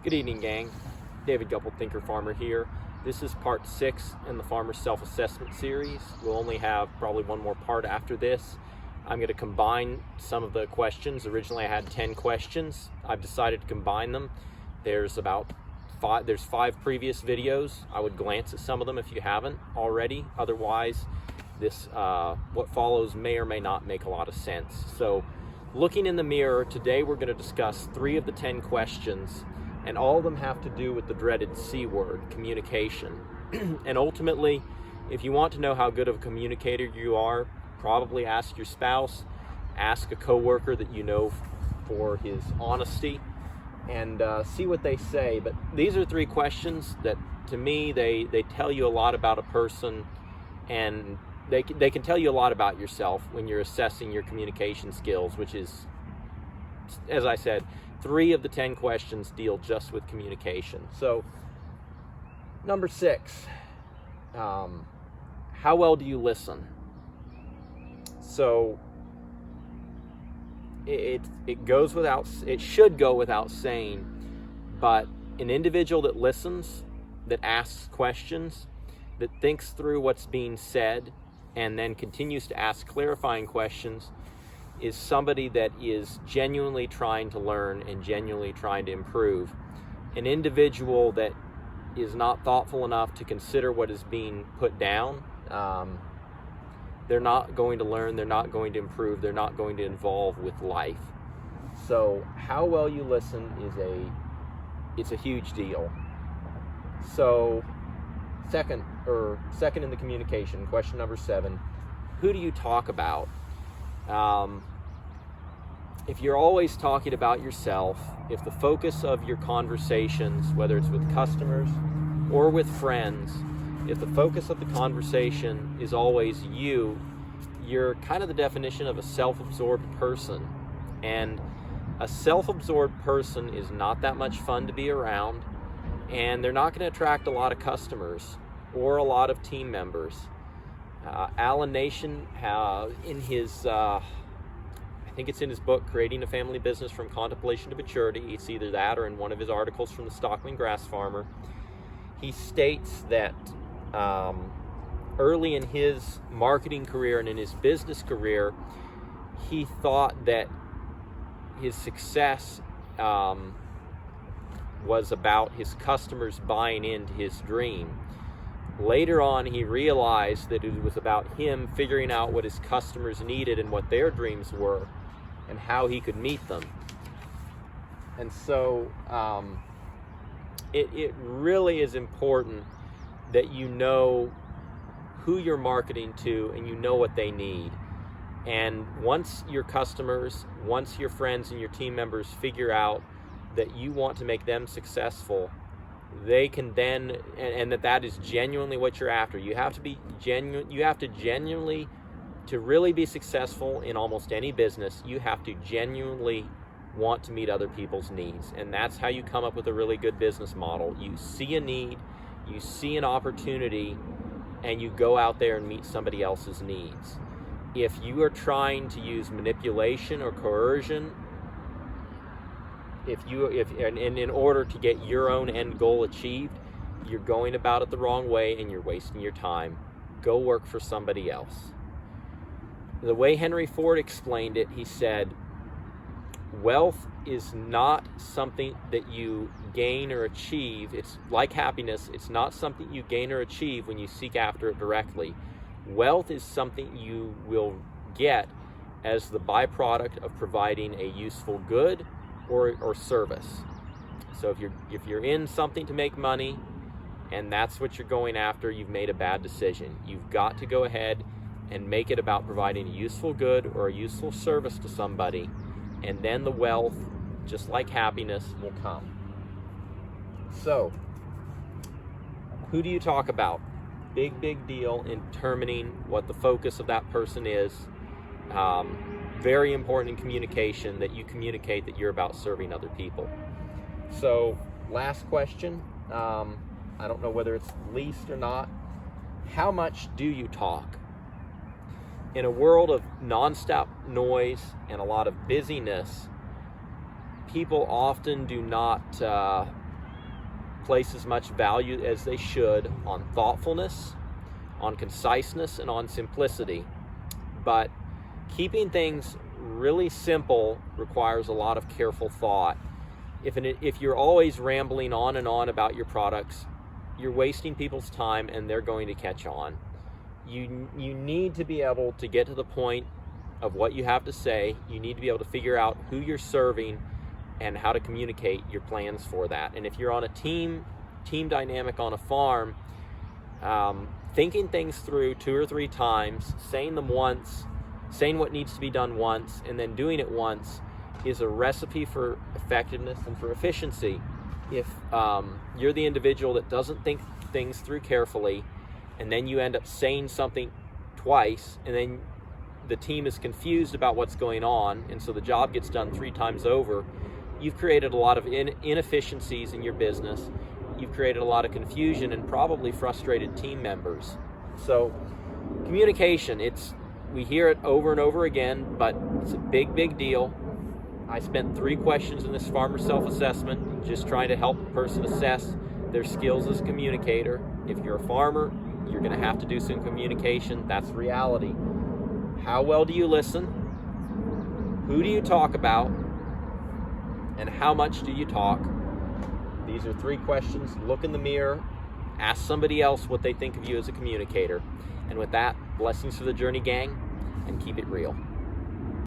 Good evening, gang. David Gupple, Thinker Farmer here. This is part 6 in the Farmer Self-Assessment series. We'll only have probably one more part after this. I'm going to combine some of the questions. Originally I had 10 questions. I've decided to combine them. There's 5 previous videos. I would glance at some of them if you haven't already. Otherwise, what follows may or may not make a lot of sense. So, looking in the mirror, today we're going to discuss 3 of the 10 questions, and all of them have to do with the dreaded C word, communication. And ultimately, if you want to know how good of a communicator you are, probably ask your spouse, ask a coworker that you know for his honesty, and see what they say. But these are 3 questions that, to me, they tell you a lot about a person, and they can tell you a lot about yourself when you're assessing your communication skills, which is, as I said, 3 of the 10 questions deal just with communication. So, number 6, how well do you listen? So, it should go without saying, but an individual that listens, that asks questions, that thinks through what's being said, and then continues to ask clarifying questions, is somebody that is genuinely trying to learn and genuinely trying to improve. An individual that is not thoughtful enough to consider what is being put down, they're not going to learn, they're not going to improve, they're not going to evolve with life. So how well you listen is a huge deal. So second in the communication, question number 7, who do you talk about? If you're always talking about yourself, if the focus of your conversations, whether it's with customers or with friends, if the focus of the conversation is always you're kind of the definition of a self-absorbed person. And a self-absorbed person is not that much fun to be around, and they're not going to attract a lot of customers or a lot of team members. Alan Nation, in his, I think it's in his book, Creating a Family Business from Contemplation to Maturity, it's either that or in one of his articles from the Stockman Grass Farmer, he states that early in his marketing career and in his business career, he thought that his success was about his customers buying into his dream. Later on, he realized that it was about him figuring out what his customers needed and what their dreams were and how he could meet them. And so it really is important that you know who you're marketing to and you know what they need. And once your customers, once your friends and your team members figure out that you want to make them successful, they can then, and that is genuinely what you're after. You have to be genuine. You have to genuinely, to really be successful in almost any business, you have to genuinely want to meet other people's needs. And that's how you come up with a really good business model. You see a need, you see an opportunity, and you go out there and meet somebody else's needs. If you are trying to use manipulation or coercion, in order to get your own end goal achieved, you're going about it the wrong way and you're wasting your time. Go work for somebody else. The way Henry Ford explained it, he said, wealth is not something that you gain or achieve. It's like happiness. It's not something you gain or achieve when you seek after it directly. Wealth is something you will get as the byproduct of providing a useful good or service. So if you're in something to make money and that's what you're going after, you've made a bad decision. You've got to go ahead and make it about providing a useful good or a useful service to somebody, and then the wealth, just like happiness, will come. So, who do you talk about? Big deal in determining what the focus of that person is. Very important in communication that you communicate that you're about serving other people. So, last question. I don't know whether it's least or not. How much do you talk? In a world of nonstop noise and a lot of busyness, people often do not place as much value as they should on thoughtfulness, on conciseness, and on simplicity. But keeping things really simple requires a lot of careful thought. If you're always rambling on and on about your products, you're wasting people's time and they're going to catch on. You need to be able to get to the point of what you have to say. You need to be able to figure out who you're serving and how to communicate your plans for that. And if you're on a team dynamic on a farm, thinking things through 2 or 3 times, saying them once, saying what needs to be done once, and then doing it once is a recipe for effectiveness and for efficiency. If you're the individual that doesn't think things through carefully, and then you end up saying something twice, and then the team is confused about what's going on, and so the job gets done 3 times over, you've created a lot of inefficiencies in your business. You've created a lot of confusion and probably frustrated team members. So communication, we hear it over and over again, but it's a big deal. I spent 3 questions in this farmer self-assessment just trying to help a person assess their skills as a communicator. If you're a farmer, you're going to have to do some communication. That's reality. How well do you listen? Who do you talk about? And how much do you talk? These are 3 questions. Look in the mirror. Ask somebody else what they think of you as a communicator. And with that, blessings for the journey, gang, and keep it real.